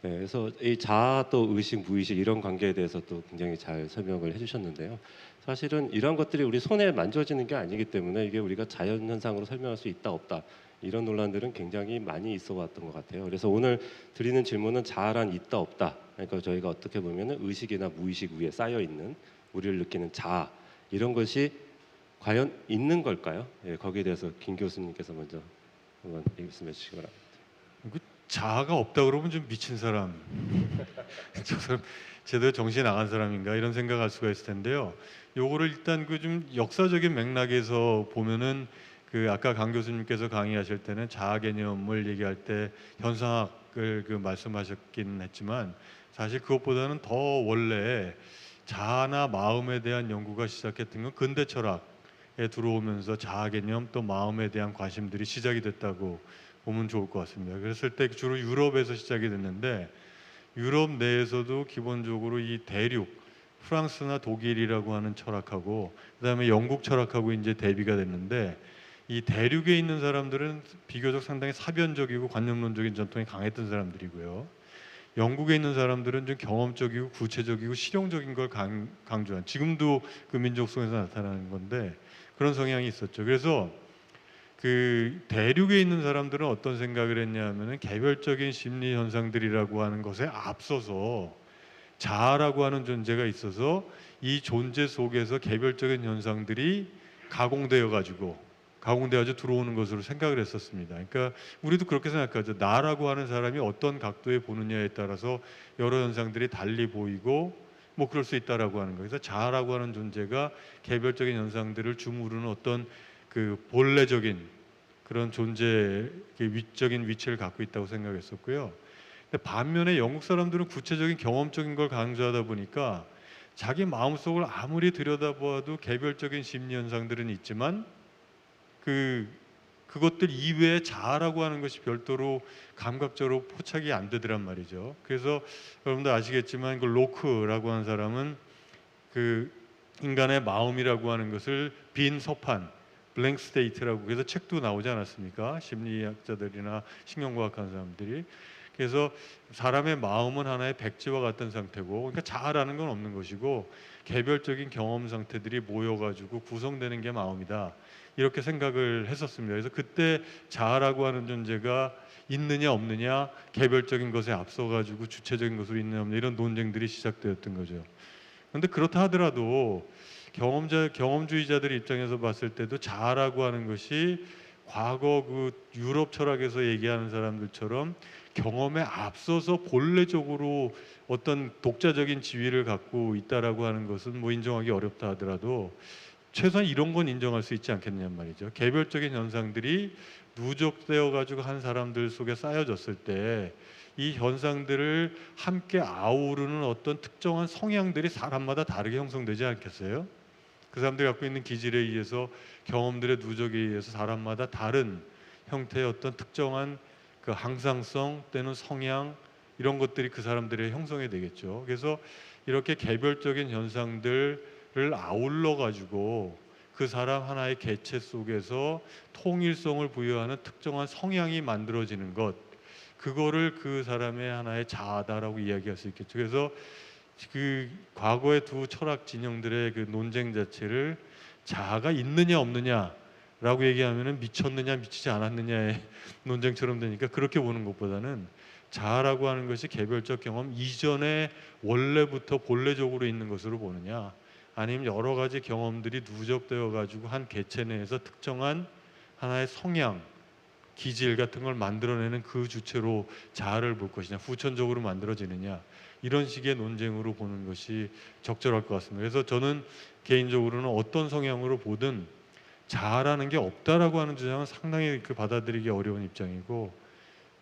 네, 그래서 이 자아 또 의식, 무의식 이런 관계에 대해서 또 굉장히 잘 설명을 해주셨는데요. 사실은 이런 것들이 우리 손에 만져지는 게 아니기 때문에 이게 우리가 자연 현상으로 설명할 수 있다 없다 이런 논란들은 굉장히 많이 있어 왔던 것 같아요. 그래서 오늘 드리는 질문은 자아란 있다 없다. 그러니까 저희가 어떻게 보면은 의식이나 무의식 위에 쌓여 있는 우리를 느끼는 자아, 이런 것이 과연 있는 걸까요? 예, 거기에 대해서 김 교수님께서 먼저 한번 말씀해 주시기 바랍니다. 그 자아가 없다 그러면 좀 미친 사람, 저 사람 제대로 정신이 나간 사람인가, 이런 생각할 수가 있을 텐데요. 요거를 일단 그 좀 역사적인 맥락에서 보면은, 그 아까 강 교수님께서 강의하실 때는 자아 개념을 얘기할 때 현상학을 그 말씀하셨긴 했지만, 사실 그것보다는 더 원래 자아나 마음에 대한 연구가 시작했던 건 근대 철학에 들어오면서 자아 개념 또 마음에 대한 관심들이 시작이 됐다고 보면 좋을 것 같습니다. 그랬을 때 주로 유럽에서 시작이 됐는데, 유럽 내에서도 기본적으로 이 대륙, 프랑스나 독일이라고 하는 철학하고 그다음에 영국 철학하고 이제 대비가 됐는데, 이 대륙에 있는 사람들은 비교적 상당히 사변적이고 관념론적인 전통이 강했던 사람들이고요. 영국에 있는 사람들은 좀 경험적이고 구체적이고 실용적인 걸 강조한, 지금도 그 민족성에서 나타나는 건데 그런 성향이 있었죠. 그래서 그 대륙에 있는 사람들은 어떤 생각을 했냐면은, 개별적인 심리 현상들이라고 하는 것에 앞서서 자아라고 하는 존재가 있어서 이 존재 속에서 개별적인 현상들이 가공되어 가지고 들어오는 것으로 생각을 했었습니다. 그러니까 우리도 그렇게 생각하죠. 나라고 하는 사람이 어떤 각도에 보느냐에 따라서 여러 현상들이 달리 보이고 뭐 그럴 수 있다라고 하는 거예요. 그래서 자아라고 하는 존재가 개별적인 현상들을 주무르는 어떤 그 본래적인 그런 존재의 위적인 위치를 갖고 있다고 생각했었고요. 근데 반면에 영국 사람들은 구체적인 경험적인 걸 강조하다 보니까 자기 마음속을 아무리 들여다보아도 개별적인 심리 현상들은 있지만 그것들 이외에 자아라고 하는 것이 별도로 감각적으로 포착이 안 되더란 말이죠. 그래서 여러분도 아시겠지만 그 로크라고 하는 사람은 그 인간의 마음이라고 하는 것을 빈 서판, 블랭크 스테이트라고, 그래서 책도 나오지 않았습니까? 심리학자들이나 신경과학하는 사람들이. 그래서 사람의 마음은 하나의 백지와 같은 상태고, 그러니까 자아라는 건 없는 것이고 개별적인 경험 상태들이 모여가지고 구성되는 게 마음이다, 이렇게 생각을 했었습니다. 그래서 그때 자아라고 하는 존재가 있느냐 없느냐, 개별적인 것에 앞서가지고 주체적인 것으로 있느냐 없느냐, 이런 논쟁들이 시작되었던 거죠. 그런데 그렇다 하더라도 경험주의자들 입장에서 봤을 때도 자아라고 하는 것이 과거 그 유럽 철학에서 얘기하는 사람들처럼 경험에 앞서서 본래적으로 어떤 독자적인 지위를 갖고 있다라고 하는 것은 뭐 인정하기 어렵다 하더라도, 최소한 이런 건 인정할 수 있지 않겠느냐 말이죠. 개별적인 현상들이 누적되어 가지고 한 사람들 속에 쌓여졌을 때 이 현상들을 함께 아우르는 어떤 특정한 성향들이 사람마다 다르게 형성되지 않겠어요? 그 사람들이 갖고 있는 기질에 의해서 경험들의 누적에 의해서 사람마다 다른 형태의 어떤 특정한 그 항상성 또는 성향 이런 것들이 그 사람들의 형성이 되겠죠. 그래서 이렇게 개별적인 현상들을 아울러 가지고 그 사람 하나의 개체 속에서 통일성을 부여하는 특정한 성향이 만들어지는 것, 그거를 그 사람의 하나의 자아다라고 이야기할 수 있겠죠. 그래서 그 과거의 두 철학 진영들의 그 논쟁 자체를 자아가 있느냐 없느냐라고 얘기하면은 미쳤느냐 미치지 않았느냐의 논쟁처럼 되니까 그렇게 보는 것보다는 자아라고 하는 것이 개별적 경험 이전에 원래부터 본래적으로 있는 것으로 보느냐, 아니면 여러 가지 경험들이 누적되어 가지고 한 개체 내에서 특정한 하나의 성향, 기질 같은 걸 만들어내는 그 주체로 자아를 볼 것이냐, 후천적으로 만들어지느냐, 이런 식의 논쟁으로 보는 것이 적절할 것 같습니다. 그래서 저는 개인적으로는 어떤 성향으로 보든 자아라는 게 없다라고 하는 주장은 상당히 그 받아들이기 어려운 입장이고,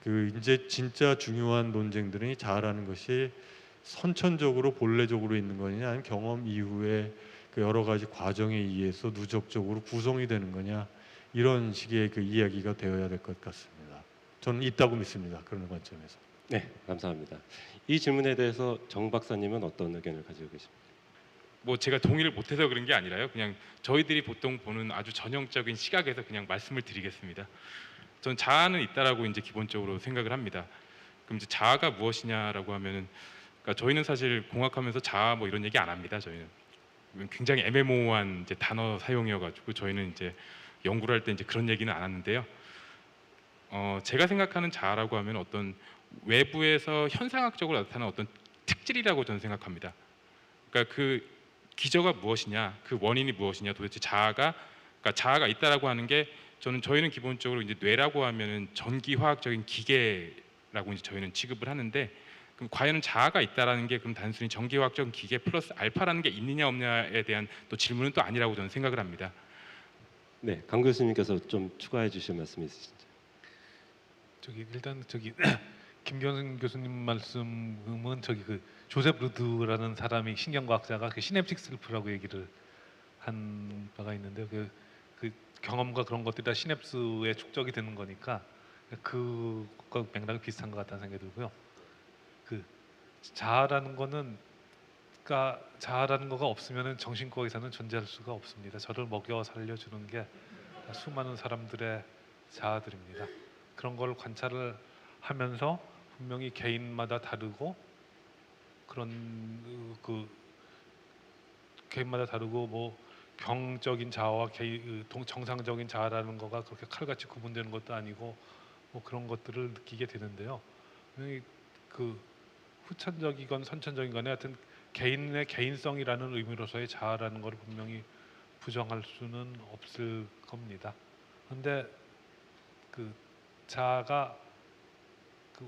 그 이제 진짜 중요한 논쟁들은 이 자아라는 것이 선천적으로 본래적으로 있는 거냐, 아니면 경험 이후에 그 여러 가지 과정에 의해서 누적적으로 구성이 되는 거냐, 이런 식의 그 이야기가 되어야 될 것 같습니다. 저는 있다고 믿습니다. 그런 관점에서. 네, 감사합니다. 이 질문에 대해서 정 박사님은 어떤 의견을 가지고 계십니까? 뭐 제가 동의를 못해서 그런 게 아니라요. 그냥 저희들이 보통 보는 아주 전형적인 시각에서 그냥 말씀을 드리겠습니다. 전 자아는 있다라고 이제 기본적으로 생각을 합니다. 그럼 이제 자아가 무엇이냐라고 하면은, 그러니까 저희는 사실 공학하면서 자아 뭐 이런 얘기 안 합니다. 저희는 굉장히 애매모호한 이제 단어 사용이어가지고 저희는 이제 연구를 할 때 이제 그런 얘기는 안 하는데요. 제가 생각하는 자아라고 하면 어떤 외부에서 현상학적으로 나타나는 어떤 특질이라고 저는 생각합니다. 그러니까 그 기저가 무엇이냐, 그 원인이 무엇이냐, 도대체 자아가, 그러니까 자아가 있다라고 하는 게 저희는 기본적으로 이제 뇌라고 하면은 전기화학적인 기계라고 이제 저희는 취급을 하는데, 그럼 과연 자아가 있다라는 게 그럼 단순히 전기화학적인 기계 플러스 알파라는 게 있느냐 없느냐에 대한 또 질문은 또 아니라고 저는 생각을 합니다. 네, 강 교수님께서 좀 추가해 주실 말씀이 있으신지. 일단 김경진 교수님 말씀은 그 조셉 루드라는 사람이 신경과학자가 그 시냅틱 셀프라고 얘기를 한 바가 있는데요. 그 경험과 그런 것들이 다 시냅스에 축적이 되는 거니까 그과 맥락이 비슷한 것 같다는 생각이 들고요. 그 자아라는 거는, 그러니까 자아라는 거가 없으면은 정신과 의사는 존재할 수가 없습니다. 저를 먹여 살려주는 게 수많은 사람들의 자아들입니다. 그런 걸 관찰을 하면서 분명히 개인마다 다르고, 그런 그 개인마다 다르고 뭐 병적인 자아와 정상적인 자아라는 거가 그렇게 칼같이 구분되는 것도 아니고 뭐 그런 것들을 느끼게 되는데요. 분명히 그 후천적이건 선천적이건 하여튼 개인의 개인성이라는 의미로서의 자아라는 걸 분명히 부정할 수는 없을 겁니다. 그런데 그 자아가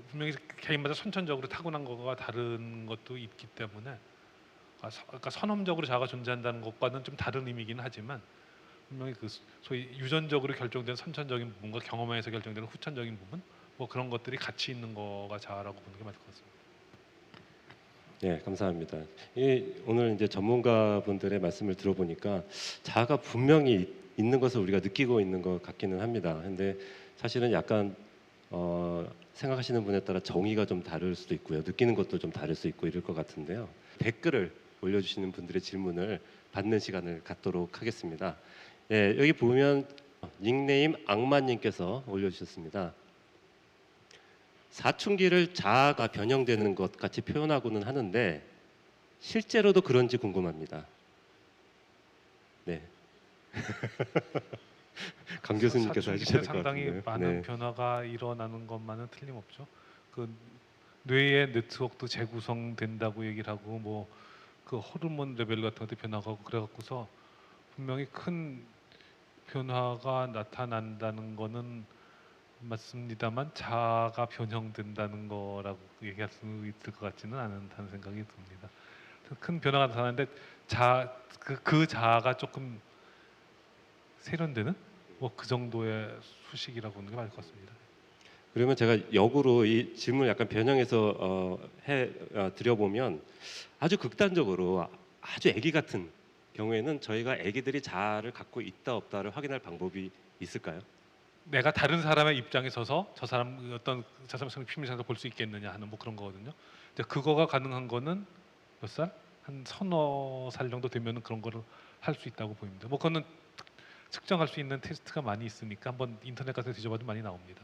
분명히 개인마다 선천적으로 타고난 거가 다른 것도 있기 때문에, 그러니까 선험적으로 자아가 존재한다는 것과는 좀 다른 의미긴 하지만 분명히 그 소위 유전적으로 결정된 선천적인 부분과 경험에서 결정되는 후천적인 부분, 뭐 그런 것들이 같이 있는 거가 자아라고 보는 게 맞을 것 같습니다. 네, 감사합니다. 오늘 이제 전문가분들의 말씀을 들어보니까 자아가 분명히 있는 것을 우리가 느끼고 있는 것 같기는 합니다. 근데 사실은 약간 생각하시는 분에 따라 정의가 좀 다를 수도 있고요. 느끼는 것도 좀 다를 수 있고 이럴 것 같은데요. 댓글을 올려주시는 분들의 질문을 받는 시간을 갖도록 하겠습니다. 예, 여기 보면 닉네임 악마님께서 올려주셨습니다. 사춘기를 자아가 변형되는 것 같이 표현하고는 하는데 실제로도 그런지 궁금합니다. 네. 강 교수님께서 해주셔야 될 것 상당히 같은데요. 많은 네. 변화가 일어나는 것만은 틀림없죠. 그 뇌의 네트워크도 재구성된다고 얘기를 하고, 뭐 그 호르몬 레벨 같은 것도 변화가고 그래갖고서 분명히 큰 변화가 나타난다는 거는 맞습니다만 자아가 변형된다는 거라고 얘기할 수 있을 것 같지는 않다는 생각이 듭니다. 큰 변화가 나타나는데 그 자아가 조금 세련되는 뭐 그 정도의 수식이라고 하는 게 맞을 것 같습니다. 그러면 제가 역으로 이 질문을 약간 변형해서 드려보면 아주 극단적으로 아주 아기 같은 경우에는 저희가 아기들이 자아를 갖고 있다 없다를 확인할 방법이 있을까요? 내가 다른 사람의 입장에 서서 저 사람 어떤 저 사람 심리상을 볼 수 있겠느냐 하는 뭐 그런 거거든요. 근데 그거가 가능한 거는 몇 살? 한 서너 살 정도 되면은 그런 거를 할 수 있다고 보입니다. 뭐 그거는 측정할 수 있는 테스트가 많이 있으니까 한번 인터넷 같은 데 뒤져봐도 많이 나옵니다.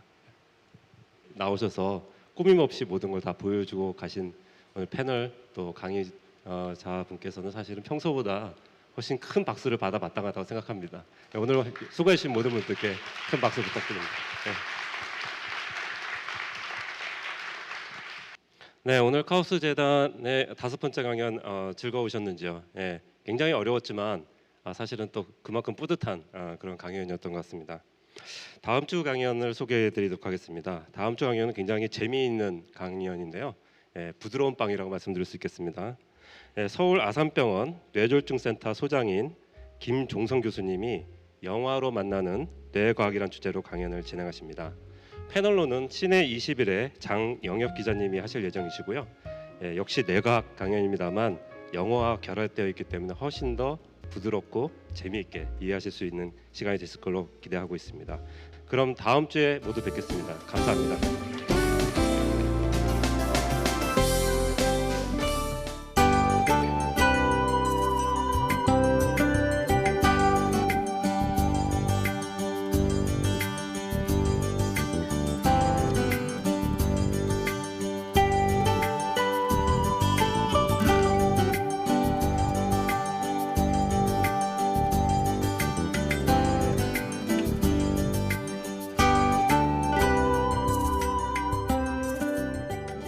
나오셔서 꾸밈없이 모든 걸 다 보여주고 가신 오늘 패널 또 강의자분께서는 사실은 평소보다 훨씬 큰 박수를 받아 마땅하다고 생각합니다. 오늘 수고해주신 모든 분들께 큰 박수 부탁드립니다. 네, 오늘 카오스 재단의 5번째 강연 즐거우셨는지요? 예, 굉장히 어려웠지만 사실은 또 그만큼 뿌듯한 그런 강연이었던 것 같습니다. 다음 주 강연을 소개해드리도록 하겠습니다. 다음 주 강연은 굉장히 재미있는 강연인데요. 부드러운 빵이라고 말씀드릴 수 있겠습니다. 서울 아산병원 뇌졸중센터 소장인 김종성 교수님이 영화로 만나는 뇌과학이란 주제로 강연을 진행하십니다. 패널로는 시내 21의 장영엽 기자님이 하실 예정이시고요. 역시 뇌과학 강연입니다만 영어와 결합되어 있기 때문에 훨씬 더 부드럽고 재미있게 이해하실 수 있는 시간이 됐을 걸로 기대하고 있습니다. 그럼 다음 주에 모두 뵙겠습니다. 감사합니다.